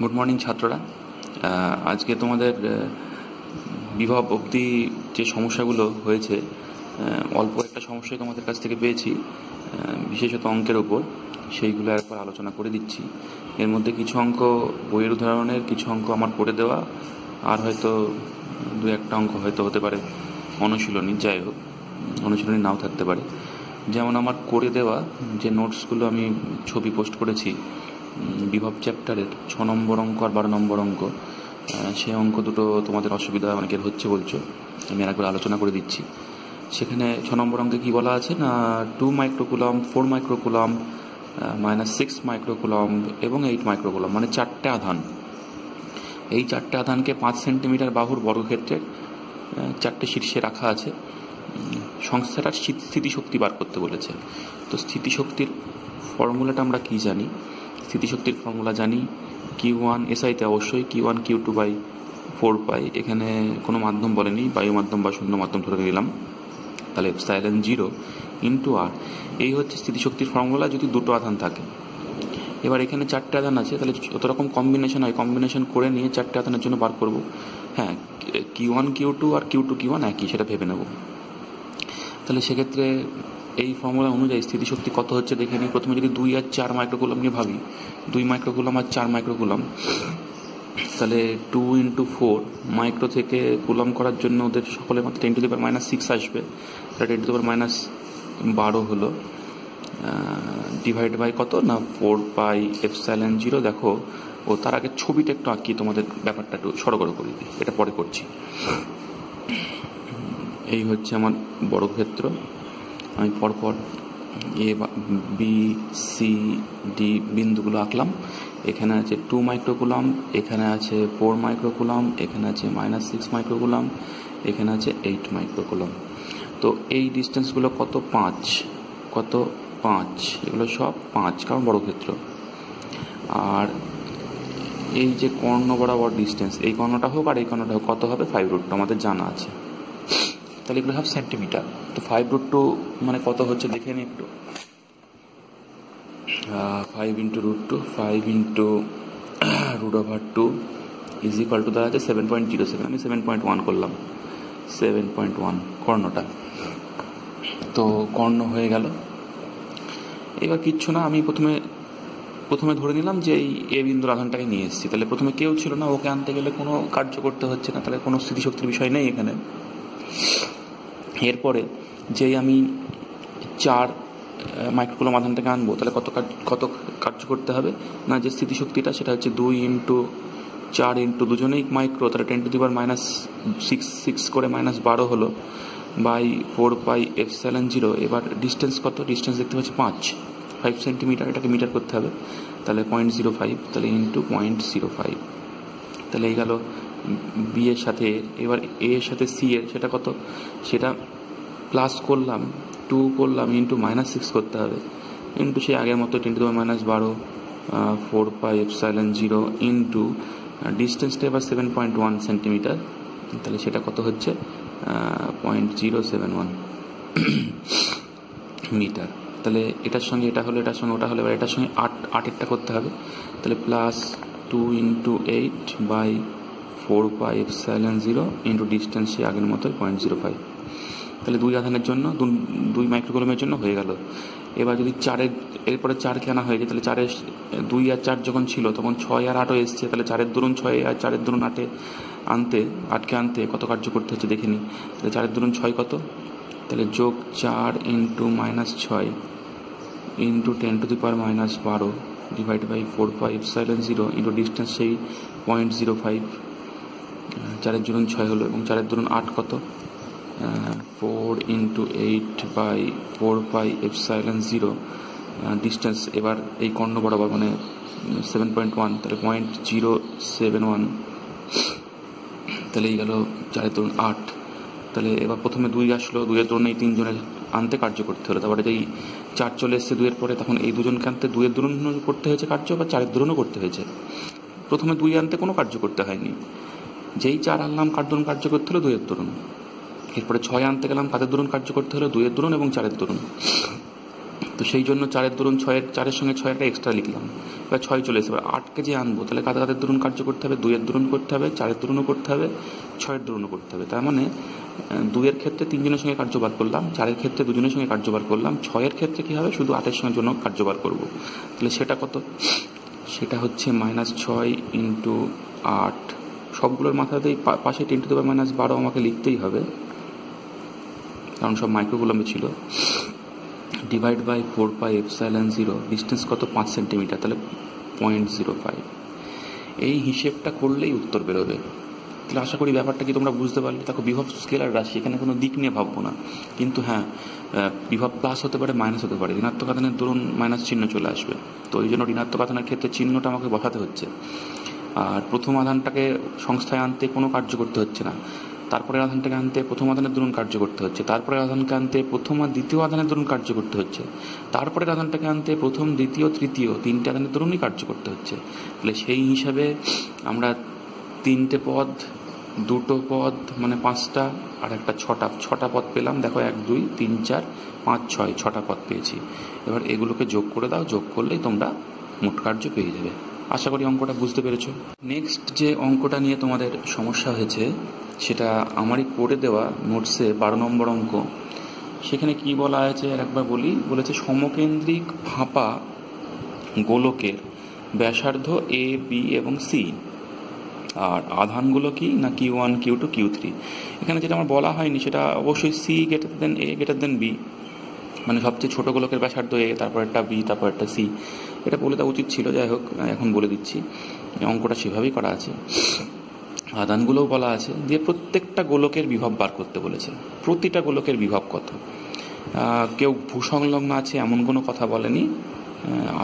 Good morning ছাত্ররা। আজকে তোমাদের বিভব অবধি যে সমস্যাগুলো হয়েছে, অল্প একটা সমস্যাই তোমাদের কাছ থেকে পেয়েছি, বিশেষত অঙ্কের ওপর, সেইগুলো একবার আলোচনা করে দিচ্ছি। এর মধ্যে কিছু অঙ্ক বইয়ের উদাহরণের, কিছু অঙ্ক আমার করে দেওয়া, আর হয়তো দু একটা অঙ্ক হয়তো হতে পারে অনুশীলনী। যাই হোক, অনুশীলনী নাও থাকতে পারে। যেমন আমার করে দেওয়া যে নোটসগুলো আমি ছবি পোস্ট করেছি বিভব চ্যাপ্টারের 6 নম্বর অঙ্ক আর 12 নম্বর অঙ্ক, সেই অঙ্ক দুটো তোমাদের অসুবিধা অনেকের হচ্ছে বলছো, আমি একবার আলোচনা করে দিচ্ছি। সেখানে 6 নম্বর অঙ্কে কী বলা আছে না, 2 মাইক্রোকুলম, 4 মাইক্রোকুলম, -6 মাইক্রোকুলম এবং 8 মাইক্রোকুলম, মানে 4টে আধান। এই 4টে আধানকে 5 সেন্টিমিটার বাহুর বর্গক্ষেত্রের 4টে শীর্ষে রাখা আছে। সংস্থাটার স্থিতিশক্তি বার করতে বলেছে। তো স্থিতিশক্তির ফর্মুলাটা আমরা কি জানি? স্থিতিশক্তির ফর্মুলা জানি Q1 এসআইতে অবশ্যই Q1 Q2/4π। এখানে কোনো মাধ্যম বলেনি, বায়ু মাধ্যম বা শূন্য মাধ্যম ধরে নিলাম। তাহলে এপসাইলন 0 × R, এই হচ্ছে স্থিতিশক্তির ফর্মুলা যদি দুটো আধান থাকে। এবার এখানে 4টে আধান আছে, তাহলে যত রকম কম্বিনেশন হয় কম্বিনেশন করে নিয়ে 4টে আধানের জন্য বার করব। হ্যাঁ, Q1 Q2 আর Q2 Q1 একই, সেটা ভেবে নেব। তাহলে সেক্ষেত্রে এই ফর্মুলা অনুযায়ী স্থিতিশক্তি কত হচ্ছে দেখে নিই। প্রথমে যদি 2 আর 4 মাইক্রোকুলম নিয়ে ভাবি, 2 মাইক্রোকুলম আর 4 মাইক্রোকুলম, তাহলে 2 × 4 মাইক্রো থেকে কুলম করার জন্য ওদের সকলের মাত্র 10⁻⁻6 আসবে। তাহলে 10⁻12 হলো, ডিভাইড বাই কত না 4πε0। দেখো, ও তার আগে ছবিটা একটু আঁকি, তোমাদের ব্যাপারটা একটু সরগর করে দিই, এটা পরে করছি। এই হচ্ছে আমার বর্গক্ষেত্র। আমি পরপর এ বি সি ডি বিন্দুগুলো আঁকলাম। এখানে আছে 2 মাইক্রোকুলম, এখানে আছে 4 মাইক্রোকুলম, এখানে আছে -6 মাইক্রোকুলম, এখানে আছে 8 মাইক্রোকুলম। তো এই ডিস্টেন্সগুলো কত? 5 এগুলো সব 5, কারণ বর্গক্ষেত্র। আর এই যে কর্ণ বরাবর ডিস্টেন্স, এই কর্ণটা হোক আর এই কর্ণটা হোক, কত হবে? 5√2 আমাদের জানা আছে। তাহলে এগুলো সব সেন্টিমিটার। তো 5√2 মানে কত হচ্ছে দেখে নিই একটু। 5 × √2, 5 × √2 ইজ ইকুয়াল টু দাঁড়াচ্ছে 7.07। আমি 7.1 করলাম, 7.1 কর্ণটা। তো কর্ণ হয়ে গেল। এবার কিচ্ছু না, আমি প্রথমে ধরে নিলাম যে এই এ বিন্দুর আধানটাকে নিয়ে এসেছি। তাহলে প্রথমে কেউ ছিল না, ওকে আনতে গেলে কোনো কার্য করতে হচ্ছে না, তাহলে কোনো স্থিতিশক্তির বিষয় নেই এখানে। এরপরে যেই আমি 4 মাইক্রোকুলম আধানটাকে আনবো, তাহলে কত কার্য করতে হবে না, যে স্থিতিশক্তিটা সেটা হচ্ছে 2 × 4 × দুজনেই মাইক্রো, তাহলে 10⁻6 করে -12 হলো, বাই 4πε0। এবার ডিস্টেন্স কত? ডিস্টেন্স দেখতে পাচ্ছি 5 সেন্টিমিটার, এটাকে মিটার করতে হবে, তাহলে 0.05, তাহলে × 0.05। তাহলে এই গেল বি এর সাথে। এবার এ এর সাথে সি এর, সেটা কত? সেটা প্লাস করলাম, 2 করলাম, × -6 করতে হবে, ইন্টু সেই আগের মতো 10⁻12 4πε0 ইন্টু ডিস্টেন্সটা এবার 7.1 সেন্টিমিটার, তাহলে সেটা কত হচ্ছে? 0.071 মিটার। তাহলে এটার সঙ্গে এটা হলো, এটার সঙ্গে ওটা হলো, এবার এটার সঙ্গে 8 করতে হবে, তাহলে +2 × 8/4πε0 ইন্টু ডিস্টেন্স সে আগের মতো 0.05। তাহলে 2 আধানের জন্য, 2 মাইক্রোকুলমের জন্য হয়ে গেল। এবার যদি 4-এরপরে 4কে আনা হয়ে যায়, তাহলে 2 আর 4 যখন ছিল তখন 6 আর 8ও এসছে, তাহলে 4 দরুন 6 আর 4 দরুন 8কে আনতে কত কার্য করতে হচ্ছে দেখে নিই। তাহলে 4 দরুন 6 কত? তাহলে যোগ 4 × -6 into 10⁻12 divide by 4πε0 into distance সেই 0.05। 4 দরুন 6 হলো, এবং 4 দরুন 8 কত? 4 × 8/4πε0 ডিস্টেন্স এবার এই কর্ণ বরাবর, মানে 7.1, তাহলে 0.071। তাহলে এই গেল 4 দরুন 8। তাহলে এবার প্রথমে 2 আসলো, 2 এর দরুন এই 3 জনের আনতে কার্য করতে হলো। তারপরে এই 4 চলে এসছে 2 এর পরে, তখন এই দুজনকে আনতে 2 এর দরুন করতে হয়েছে কার্য, বা 4 দরুনও করতে হয়েছে। প্রথমে 2 আনতে কোনো কার্য করতে হয়নি, যেই 4 আনলাম কার্য করতে হলো 2 এর দরুন। এরপরে 6 আনতে গেলাম, কাদের দরুন কার্য করতে হলো? 2 এর দরুন এবং 4 এর দরুন। তো সেই জন্য 4-এর দরুন 4-এর সঙ্গে 6 একটা এক্সট্রা লিখলাম, এবার 6 চলে এসে, এবার 8কে যে আনবো তাহলে কাদের দরুন কার্য করতে হবে, 2-এর দরুন করতে হবে, 4-এর দরুনও করতে হবে, 6-এর দরুনও করতে হবে। তার মানে 2-এর ক্ষেত্রে 3 জনের সঙ্গে কার্যবার করলাম, 4-এর ক্ষেত্রে 2 জনের সঙ্গে কার্যবার করলাম, 6-এর ক্ষেত্রে কী হবে, শুধু 8-এর সঙ্গে জন্য কার্যবার করব। তাহলে সেটা কত, সেটা হচ্ছে -6 × 8, সবগুলোর মাথাতেই পাশে 10⁻⁻12 আমাকে লিখতেই হবে, কারণ সব মাইক্রোকুলম্বে ছিল, ডিভাইড বাই 4πε0, ডিস্টেন্স কত 5 সেন্টিমিটার, তাহলে 0.05। এই হিসেবটা করলেই উত্তর বেরোবে। তাহলে আশা করি ব্যাপারটা কি তোমরা বুঝতে পারলে। দেখো, বিভব স্কেলার রাশি, এখানে কোনো দিক নিয়ে ভাববো না, কিন্তু হ্যাঁ, বিভব প্লাস হতে পারে, মাইনাস হতে পারে। ঋণাত্মক আধানের দরুন মাইনাস চিহ্ন চলে আসবে, তো ওই জন্য ঋণাত্মক আধানের ক্ষেত্রে চিহ্নটা আমাকে বসাতে হচ্ছে। আর প্রথম আধানটাকে সংস্থায় আনতে কোনো কার্য করতে হচ্ছে না, তারপরে আধানটাকে আনতে প্রথম আধানের দরুন কার্য করতে হচ্ছে, তারপরে আধানকে আনতে প্রথম আর দ্বিতীয় আধানের দরুন কার্য করতে হচ্ছে, তারপরে আধানটাকে আনতে প্রথম, দ্বিতীয়, তৃতীয় 3টে আধানের দরুনই কার্য করতে হচ্ছে। তাহলে সেই হিসাবে আমরা 3টে পদ, 2টো পদ মানে 5টা, আর একটা 6টা পদ পেলাম। দেখো 1 2 3 4 5 6, 6টা পদ পেয়েছি। এবার এগুলোকে যোগ করে দাও, যোগ করলেই তোমরা মোট কার্য পেয়ে যাবে। আশা করি অঙ্কটা বুঝতে পেরেছো। নেক্সট যে অঙ্কটা নিয়ে তোমাদের সমস্যা হয়েছে সেটা আমারই করে দেওয়া নোটসে 12 নম্বর অঙ্ক। সেখানে কি বলা হয়েছে একবার বলি, বলেছে সমকেন্দ্রিক ফাঁপা গোলকের ব্যাসার্ধ A, B এবং C, আর আধানগুলো কি না Q1, Q2, Q3। এখানে যেটা আমার বলা হয়নি সেটা অবশ্যই C > A B, মানে সবচেয়ে ছোট গোলকের ব্যাসার্ধ A, তারপর একটা B, তারপর একটা C। এটা বলে দেওয়া উচিত ছিল, যাই হোক এখন বলে দিচ্ছি। অঙ্কটা সেভাবেই করা আছে, আধানগুলোও বলা আছে, দিয়ে প্রত্যেকটা গোলকের বিভব বার করতে বলেছে। প্রতিটা গোলকের বিভব কত, কেউ ভূসংলগ্ন আছে এমন কোনো কথা বলেনি,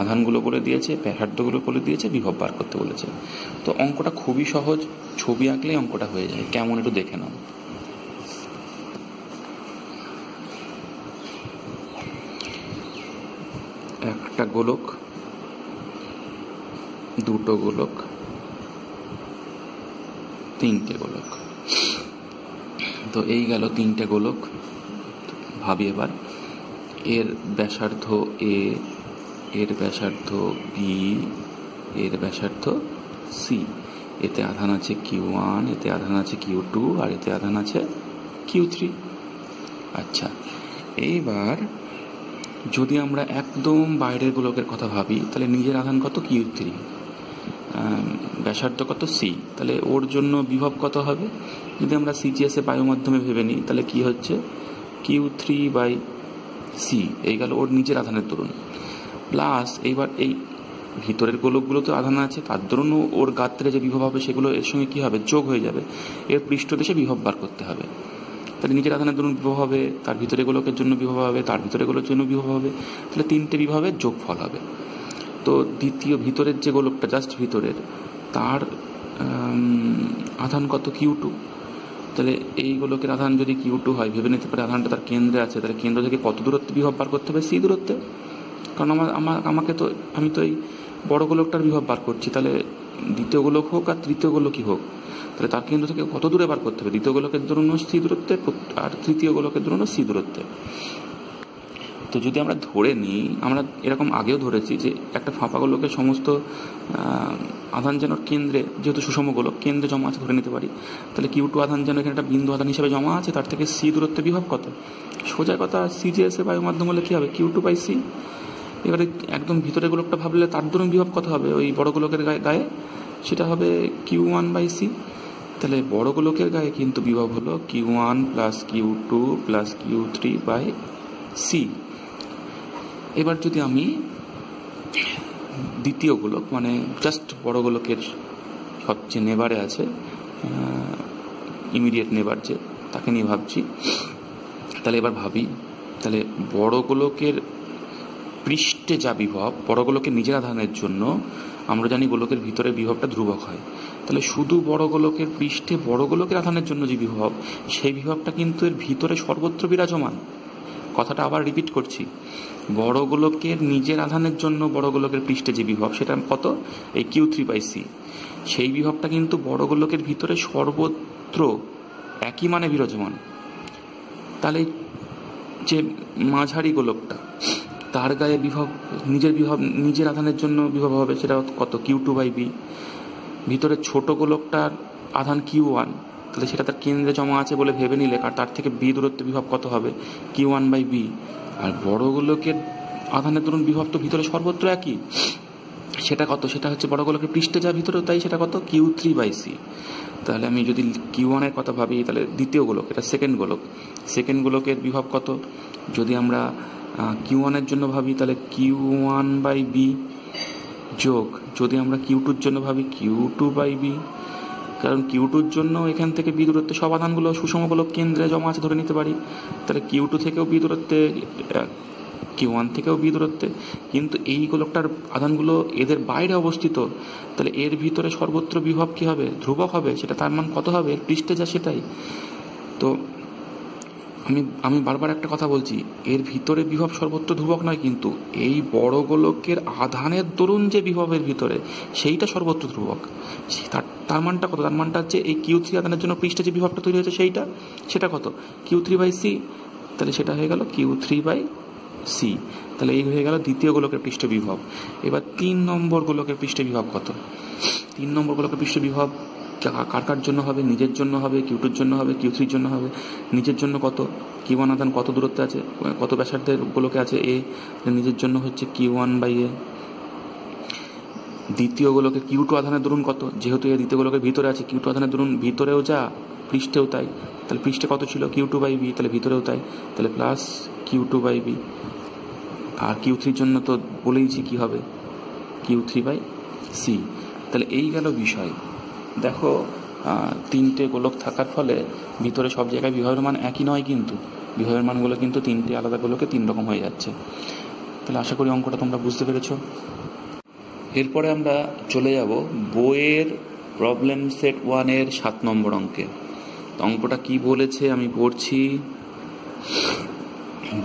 আধানগুলো বলে দিয়েছে, ব্যাসার্ধগুলো বলে দিয়েছে, বিভব বার করতে বলেছে। তো অঙ্কটা খুবই সহজ, ছবি আঁকলেই অঙ্কটা হয়ে যায়। কেমন একটু দেখে নাও। একটা গোলক, দুটো গোলক, 3টে গোলক। তো এই গেল 3টে গোলক। ভাবি এবার, এর ব্যাসার্ধ A, এর ব্যাসার্ধ B, এর ব্যাসার্ধ C, এতে আধান আছে Q1, এতে আধান আছে Q2, আর এতে আধান আছে Q3। আচ্ছা, এইবার যদি আমরা একদম বাইরের গোলকের কথা ভাবি, তাহলে নিজের আধান কত Q3, ব্যাসার্ধ কত C, তাহলে ওর জন্য বিভব কত হবে। যদি আমরা CGS বায়ু মাধ্যমে ভেবে নিই, তাহলে কি হচ্ছে Q3/C, এই গেল ওর নিজের আধানের দরুন। প্লাস এইবার এই ভিতরের গোলকগুলো তো আধান আছে, তার দরুন ওর গাত্রে যে বিভব হবে সেগুলো এর সঙ্গে কি হবে, যোগ হয়ে যাবে। এর পৃষ্ঠদেশে বিভব বার করতে হবে। তাহলে নিজের আধানের দরুন বিভব হবে, তার ভিতরে গোলকের জন্য বিভব হবে, তার ভিতরে গোলকের জন্য বিভব হবে, তাহলে 3টে বিভবের যোগফল হবে। তো দ্বিতীয় ভিতরের যে গোলকটা জাস্ট ভিতরের, তার আধান কত Q2। তাহলে এই গোলকের আধান যদি Q2 হয়, ভেবে নিতে পারে আধানটা তার কেন্দ্রে আছে, তাহলে কেন্দ্র থেকে কত দূরত্বে বিভব বার করতে হবে, C দূরত্বে। কারণ আমি তো এই বড় গোলকটার বিভব বার করছি, তাহলে দ্বিতীয় গোলক হোক আর তৃতীয় গোলকই হোক, তাহলে তার কেন্দ্র থেকে কত দূরে বার করতে হবে, দ্বিতীয় গোলকের দূরত্ব C দূরত্বে, আর তৃতীয় গোলকের দূরত্ব C দূরত্বে। তো যদি আমরা ধরে নিই, আমরা এরকম আগেও ধরেছি যে একটা ফাঁপা গোলকের সমস্ত আধান যেন কেন্দ্রে, যেহেতু সুষম গোলক, কেন্দ্রে জমা আছে ধরে নিতে পারি, তাহলে Q2 আধান যেন এখানে একটা বিন্দু আধান হিসেবে জমা আছে, তার থেকে C দূরত্বে বিভব কত। সোজা কথা, CGS বায়ু মাধ্যম হলে কী হবে, Q2/C। এবারে একদম ভিতরে গোলকটা ভাবলে তার দরুন বিভব কত হবে ওই বড় গোলকের গায়ে, সেটা হবে Q1/C। তাহলে বড় গোলকের গায়ে কিন্তু বিভব হলো Q1 + Q2 + Q3/C। এবার যদি আমি দ্বিতীয় গোলক, মানে জাস্ট বড় গোলকের সবচেয়ে নেবারে আছে, ইমিডিয়েট নেবার যে, তাকে নিয়ে ভাবছি, তাহলে এবার ভাবি, তাহলে বড় গোলকের পৃষ্ঠে যা বিভব, বড় গোলকের নিজের আধানের জন্য আমরা জানি গোলকের ভিতরে বিভবটা ধ্রুবক হয়, তাহলে শুধু বড় গোলকের পৃষ্ঠে বড় গোলকের আধানের জন্য যে বিভব, সেই বিভবটা কিন্তু এর ভিতরে সর্বত্র বিরাজমান। কথাটা আবার রিপিট করছি, বড় গোলকের নিজের আধানের জন্য বড় গোলকের পৃষ্ঠে যে বিভব, সেটা কত, এই Q3/C। সেই বিভবটা কিন্তু বড় গোলকের ভিতরে সর্বত্র একই মানে বিরাজমান। তাহলে যে মাঝারি গোলকটা, তার গায়ে বিভব, নিজের আধানের জন্য বিভব হবে, সেটা কত, Q2/B। ভিতরে ছোট গোলকটার আধান Q1, তাহলে সেটা তার কেন্দ্রে জমা আছে বলে ভেবে নিলে আর তার থেকে B দূরত্বে বিভব কত হবে, Q1/B। আর বড় গোলকের আধানের দরুন বিভব তো ভিতরে সর্বত্র একই, সেটা কত, সেটা হচ্ছে বড় গোলকের পৃষ্ঠে যা ভিতরেও তাই, সেটা কত, Q3/C। তাহলে আমি যদি Q1 এর কথা ভাবি, তাহলে দ্বিতীয় গোলক, এটা সেকেন্ড গোলকের বিভব কত, যদি আমরা Q1 এর জন্য ভাবি তাহলে Q1/B যোগ, যদি আমরা Q2 এর জন্য ভাবি Q2/B, কারণ Q2 এর জন্য এখান থেকে B দূরত্বে সব আধানগুলো সুষম গোলক কেন্দ্রে জমা আছে ধরে নিতে পারি, তাহলে Q2 থেকেও B দূরত্বে, Q1 থেকেও B দূরত্বে, কিন্তু এই গোলকটার আধানগুলো এদের বাইরে অবস্থিত, তাহলে এর ভিতরে সর্বত্র বিভব কি হবে, ধ্রুবক হবে, সেটা তার মান কত হবে, এর পৃষ্ঠে যা সেটাই। তো আমি বারবার একটা কথা বলছি, এর ভিতরে বিভব সর্বত্র ধ্রুবক নয়, কিন্তু এই বড় গোলকের আধানের দরুন যে বিভবের ভিতরে সেইটা সর্বত্র ধ্রুবক। তার মানটা কত, তার মানটা হচ্ছে এই Q3 আধানের জন্য পৃষ্ঠে যে বিভবটা তৈরি হয়েছে সেটা কত, Q3/C, তাহলে সেটা হয়ে গেল Q3/C। তাহলে এই হয়ে গেল দ্বিতীয় গোলকের পৃষ্ঠ বিভব। এবার 3 নম্বর গোলকের পৃষ্ঠ বিভব কত, 3 নম্বর গোলকের পৃষ্ঠ বিভব কার জন্য হবে, নিজের জন্য হবে, Q2 জন্য হবে, Q3 জন্য হবে। নিজের জন্য কত, Q1 আধান কত দূরত্বে আছে, কত ব্যাসার্ধের গোলকে আছে A, নিজের জন্য হচ্ছে Q1/A। দ্বিতীয় গোলকে Q2 আধানের দরুন কত, যেহেতু এই দ্বিতীয় গোলকের ভিতরে আছে, Q2 আধানের দরুন ভিতরেও যা পৃষ্ঠেও তাই, তাহলে পৃষ্ঠে কত ছিল, Q2/B, তাহলে ভিতরেও তাই, তাহলে প্লাস Q2/B। আর Q3 জন্য তো বলেইছি কি হবে, Q3/C। তাহলে এই গেল বিষয়। দেখো, 3টে গোলক থাকার ফলে ভিতরে সব জায়গায় বিভবের মান একই নয়, কিন্তু বিভবের মানগুলো কিন্তু 3টে আলাদা গোলকে 3 রকম হয়ে যাচ্ছে। তাহলে আশা করি অঙ্কটা তোমরা বুঝতে পেরেছো। এরপরে আমরা চলে যাব বইয়ের প্রবলেম সেট 1 এর 7 নম্বর অঙ্কে। অঙ্কটা কি বলেছে আমি পড়ছি।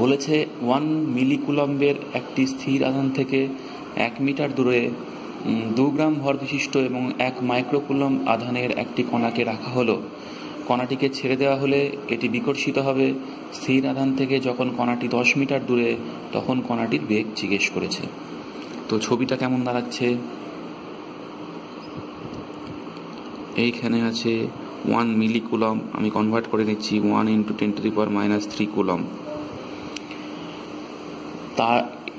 বলেছে 1 মিলিকুলম্বের একটি স্থির আধান থেকে 1 মিটার দূরে 2 গ্রাম ভর বিশিষ্ট এবং 1 মাইক্রোকুলম্ব আধানের একটি কণাকে রাখা হলো। কণাটিকে ছেড়ে দেওয়া হলে এটি বিকর্ষিত হবে। স্থির আধান থেকে যখন কণাটি 10 মিটার দূরে, তখন কণাটির বেগ জিজ্ঞেস করেছে। তো ছবিটা কেমন দাঁড়াচ্ছে, এইখানে আছে 1 মিলিকুলম্ব, আমি কনভার্ট করে নিচ্ছি 1 × 10⁻³ কুলম্ব। তা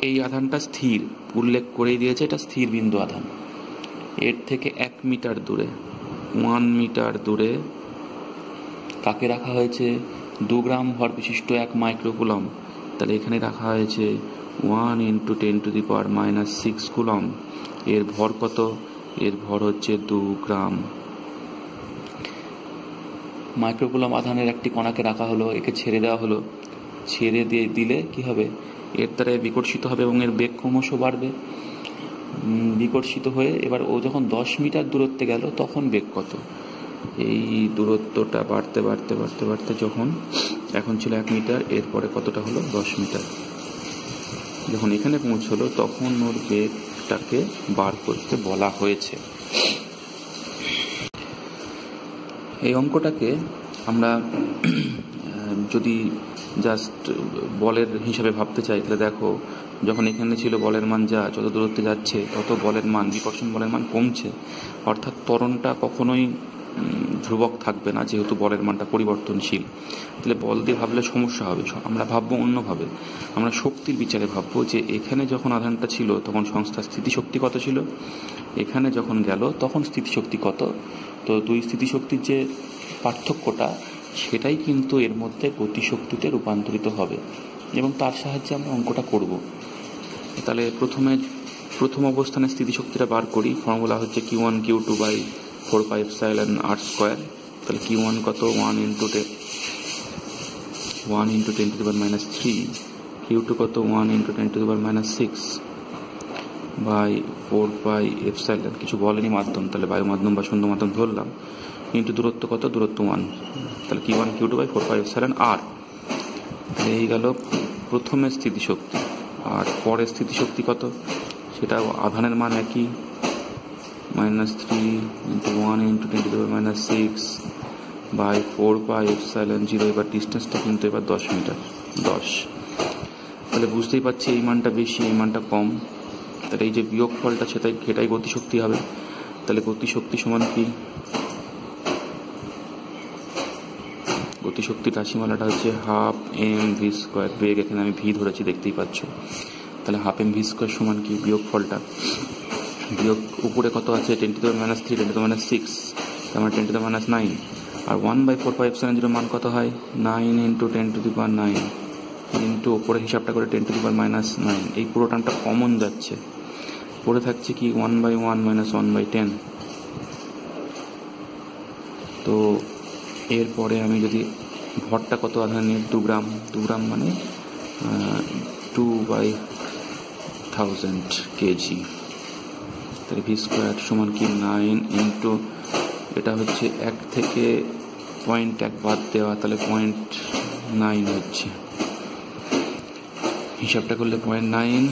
এই আধানটা স্থির, উল্লেখ করেই দিয়েছে এটা স্থির বিন্দু আধান। এর থেকে 1 মিটার দূরে, 1 মিটার দূরে কাকে রাখা হয়েছে, 2 গ্রাম ভর বিশিষ্ট 1 মাইক্রোকুলম্ব। তাহলে এখানে রাখা হয়েছে 1 × 10⁻⁶ কুলম্ব। এর ভর কত, এর ভর হচ্ছে 2 গ্রাম। মাইক্রোকুলম্ব আধানের একটি কণাকে রাখা হলো, একে ছেড়ে দেওয়া হলো। ছেড়ে দিয়ে দিলে কি হবে, এর দ্বারা বিকর্ষিত হবে এবং এর বেগ ক্রমশ বাড়বে। বিকর্ষিত হয়ে এবার ও যখন 10 মিটার দূরত্বে গেল, তখন বেগ কত, এই দূরত্বটা বাড়তে বাড়তে বাড়তে বাড়তে যখন এখন ছিল 1 মিটার, এরপরে কতটা হলো 10 মিটার। যখন এখানে পৌঁছলো তখন ওর বেগটাকে বার করতে বলা হয়েছে। এই অঙ্কটাকে আমরা যদি জাস্ট বলের হিসাবে ভাবতে চাই, তাহলে দেখো, যখন এখানে ছিল বলের মান যা, যত দূরত্বে যাচ্ছে তত বলের মান, বিকর্ষণ বলের মান কমছে, অর্থাৎ ত্বরণটা কখনোই ধ্রুবক থাকবে না, যেহেতু বলের মানটা পরিবর্তনশীল। তাহলে বল দিয়ে ভাবলে সমস্যা হবে। আমরা ভাববো অন্যভাবে, আমরা শক্তির বিচারে ভাববো যে এখানে যখন আধানটা ছিল তখন সংস্থার স্থিতিশক্তি কত ছিল, এখানে যখন গেল তখন স্থিতিশক্তি কত। তো দুই স্থিতিশক্তির যে পার্থক্যটা, সেটাই কিন্তু এর মধ্যে গতিশক্তিতে রূপান্তরিত হবে, এবং তার সাহায্যে আমরা অঙ্কটা করব। তাহলে প্রথম অবস্থানে স্থিতিশক্তিটা বার করি। ফর্মুলা হচ্ছে Q1 Q2/4πε/r²। তাহলে Q1 কত, 1 × 10⁻⁻3, Q2 কত, 1 × 10⁻⁶/4πε, কিছু বলেনি মাধ্যম, তাহলে বায়ু মাধ্যম বা শূন্য মাধ্যম ধরলাম, কিন্তু দূরত্ব কত, দূরত্ব 1, তাহলে Q1 Q2/4πε/r। এই গেল প্রথমে স্থিতিশক্তি। আর পরে স্থিতিশক্তি কত, সেটাও আধানের মান একই, -3 × 1 × 10⁻⁶/4πε0। এবার ডিস্টেন্সটা কিন্তু এবার 10 মিটার, 10। তাহলে বুঝতেই পারছি এই মানটা বেশি, এই মানটা কম। তাহলে এই যে বিয়োগ ফলটা সেটাই গতিশক্তি হবে। তাহলে গতিশক্তি সমান কি? গতিশক্তির রাশিমালাটা হচ্ছে হাফ এম ভি স্কোয়ার। বেগ এখানে আমি ভি ধরেছি, দেখতেই পাচ্ছ। তাহলে হাফ এম ভি স্কোয়ার সমান কি? বিয়োগ ফলটা, বিয়োগ উপরে কত আছে? 10⁻³ 10⁻⁶, তার মানে 10⁻৯। আর 1/4πε0 মান কত হয়? 9 × 10⁻৯ ইন্টু ওপরে হিসাবটা করে 10⁻৯। এই পুরো টার্মটা কমন যাচ্ছে, পড়ে থাকছে কি? 1/1 - 1/10। তো এরপরে আমি যদি ভরটা কত আধান নিই? 2 গ্রাম। 2 গ্রাম মানে 2/1000 কেজি। তাহলে ভি স্কোয়ার সমান কি? 9 ইন্টু, এটা হচ্ছে 1 থেকে 0.1 বাদ দেওয়া, তাহলে 0.9 হচ্ছে। হিসাবটা করলে 0.9,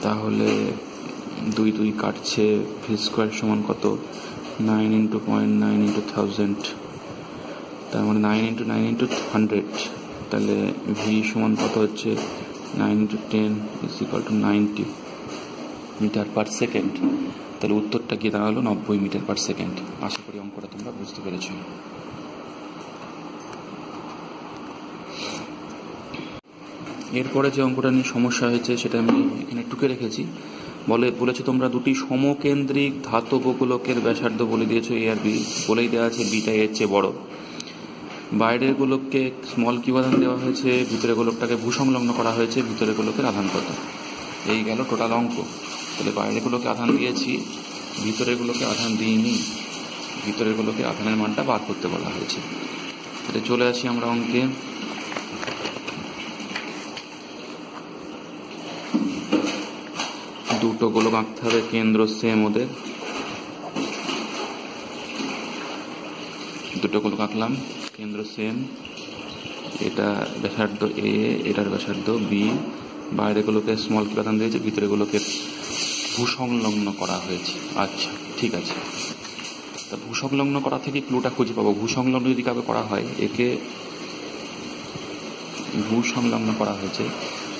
তাহলে 2 কাটছে। ভি স্কোয়ার সমান কত? 9 × 0.9 × 1000, তার মানে 9 × 9 × 100। তাহলে ভি সমান কত হচ্ছে? 9 × 10 = 90 মিটার পার সেকেন্ড। তাহলে উত্তরটা গিয়ে দাঁড়ালো 90 মিটার পার সেকেন্ড। আশা করি অঙ্কটা তোমরা বুঝতে পেরেছ। এরপরে যে অঙ্কটা নিয়ে সমস্যা হয়েছে সেটা আমি এখানে টুকে রেখেছি। বলেছো তোমরা দুটি সমকেন্দ্রিক ধাতব গোলকের ব্যাসার্ধ বলে দিয়েছো এ আর বি, বলেই দেওয়া আছে বিটা এর চেয়ে বড়। বাইরের গোলককে স্মল কিউ আধান দেওয়া হয়েছে, ভিতরের গোলকটাকে ভূসংলগ্ন করা হয়েছে, ভিতরের গোলকের আধান কত? এই গেল টোটাল অঙ্ক। তাহলে বাইরের গুলোকে আধান দিয়েছি, ভিতরের গুলোকে আধান দিইনি, ভিতরের গুলোকে আধানের মানটা বার করতে বলা হয়েছে। তাহলে চলে আসি আমরা অঙ্কে। দুটো গোলক আঁকতে হবে, কেন্দ্র সেম ওদের। দুটো গোলক আঁকলাম, কেন্দ্র সেম। এটা ব্যাসার্ধ এ, এটার ব্যাসার্ধ বি। বাইরে গুলোকে স্মল কিউ আধান দিয়েছে, ভিতরে গুলোকে ভূসংলগ্ন করা হয়েছে। আচ্ছা, ঠিক আছে। তা ভূসংলগ্ন করা থেকে ক্লুটা খুঁজে পাবো। ভূসংলগ্ন যদি কাউকে করা হয়, একে ভূসংলগ্ন করা হয়েছে।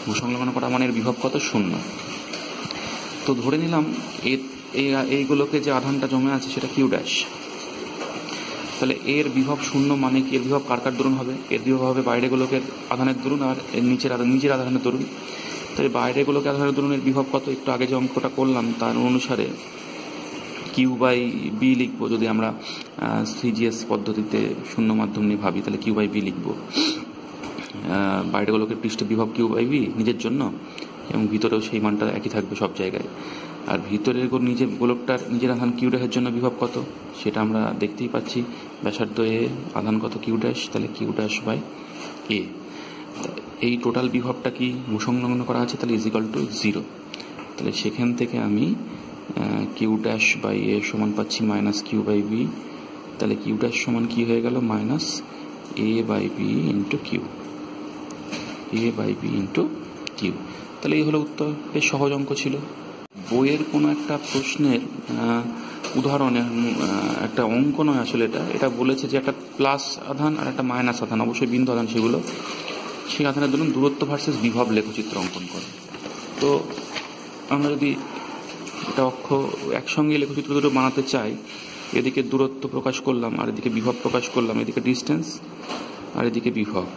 ভূসংলগ্ন করা মানে এর বিভব কত? 0। তো ধরে নিলাম এইগুলোকে যে আধানটা জমে আছে সেটা কিউ ড্যাশ। তাহলে এর বিভব 0 মানে কি? এর বিভব কার কার দরুন হবে? এর বিভব হবে বাইরে গোলকের আধানের দরুন আর এর নিচের আধানের দরুন। তাহলে বাইরে গোলকে আধানের দরুনের বিভব কত? একটু আগে যে অঙ্কটা করলাম তার অনুসারে Q/B লিখবো। যদি আমরা সিজিএস পদ্ধতিতে শূন্য মাধ্যম নিয়ে ভাবি, তাহলে Q/B লিখবো। বাইরে গোলকের পৃষ্ঠে বিভব Q/B নিজের জন্য, এবং ভিতরেও সেই মানটা একই থাকবে সব জায়গায়। আর ভিতরের গোলকটার নিজের আধান কিউ ড্যাশের জন্য বিভব কত সেটা আমরা দেখতেই পাচ্ছি। ব্যাসার্ধ এ, আধান কত? Q dash. তাহলে কিউ ড্যাশ বাই এ। এই টোটাল বিভবটা কি ভূসংলগ্ন করা আছে, তাহলে = 0। তাহলে সেখান থেকে আমি কিউ ড্যাশ বাই এ সমান পাচ্ছি -Q/B। তাহলে কিউ ড্যাশ সমান কি হয়ে গেল? -A/B × Q। A/B × Q। তাহলে এই হলো উত্তর। বেশ সহজ অঙ্ক ছিল। বইয়ের কোনো একটা প্রশ্নের উদাহরণে একটা অঙ্ক নয় আসলে, এটা বলেছে যে একটা প্লাস আধান আর একটা মাইনাস আধান, অবশ্যই বিন্দু আধান সেগুলো, সেই আধানের ধরুন দূরত্ব ভার্সেস বিভব লেখচিত্র অঙ্কন করে। তো আমরা যদি এটা একসঙ্গে লেখচিত্র দুটো বানাতে চাই, এদিকে দূরত্ব প্রকাশ করলাম আর এদিকে বিভব প্রকাশ করলাম, এদিকে ডিস্টেন্স আর এদিকে বিভব।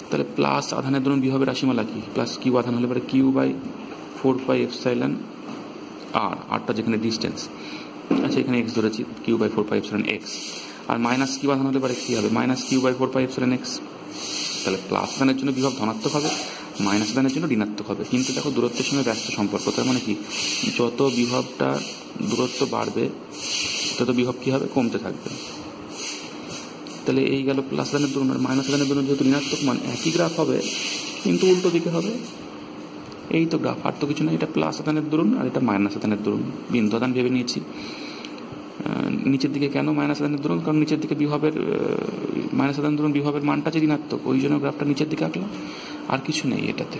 তাহলে প্লাস আধানের ধরুন বিভবের রাশিমালা কি? প্লাস কিউ আধান হলে পরে Q/4πε আরটা যেখানে ডিস্টেন্স আচ্ছা, এখানে এক্স ধরেছি, Q/4πε(x). আর মাইনাস কিউ আধান হলে পরে কি হবে? -Q/4πε(x). তাহলে প্লাস আধানের জন্য বিভব ধনাত্মক হবে, মাইনাস আধানের জন্য ঋণাত্মক হবে। কিন্তু দেখো দূরত্বের সঙ্গে ব্যস্ত সম্পর্ক, তার মানে কি যত বিভবটা দূরত্ব বাড়বে তত বিভব কি হবে? কমতে থাকবে। তাহলে এই গেল প্লাস আধানের দরুন। আর মাইনাস আধানের দরুন যেহেতু ঋণাত্মক মান, একই গ্রাফ হবে কিন্তু উল্টো দিকে হবে। এই তো গ্রাফ, আর তো কিছু না। এটা প্লাস আধানের দরুন আর এটা মাইনাস আধানের দরুন। বিন্দু আধান ভেবে নিয়েছি। নিচের দিকে কেন মাইনাস আধানের দরুন? কারণ নিচের দিকে মাইনাস আধানের দরুন বিভবের মানটা যে ঋণাত্মক, ওই জন্য গ্রাফটা নিচের দিকে আঁকলাম, আর কিছু নেই এটাতে।